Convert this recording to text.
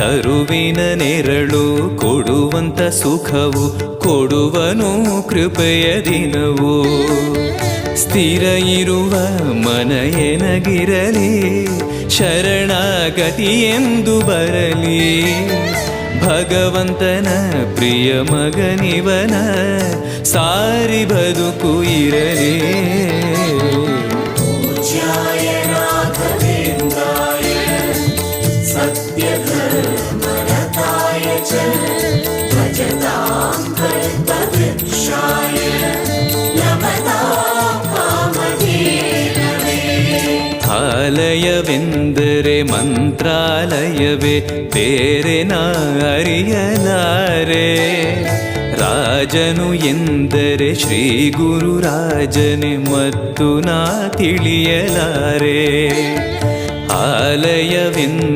ತರುವಿನ ನೆರಳು ಕೊಡುವಂತ ಸುಖವು ಕೊಡುವನು ಕೃಪೆಯ ದಿನವು. ಸ್ಥಿರ ಇರುವ ಮನ ಎನಗಿರಲಿ ಶರಣಾಗತಿ ಎಂದು ಬರಲಿ. ಭಗವಂತನ ಪ್ರಿಯ ಮಗನಿವನ ಸಾರಿ ಬದುಕು ಇರಲಿ. ಆಲಯವೆಂದರೆ ಮಂತ್ರಾಲಯವೇ ಬೇರೆ ನಾ ಅರಿಯಲಾರೆ. ರಾಜನು ಎಂದರೆ ಶ್ರೀ ಗುರುರಾಜನೇ ಮತ್ತು ನಾ ತಿಳಿಯಲಾರೆ. ಆಲಯವೆಂದರೆ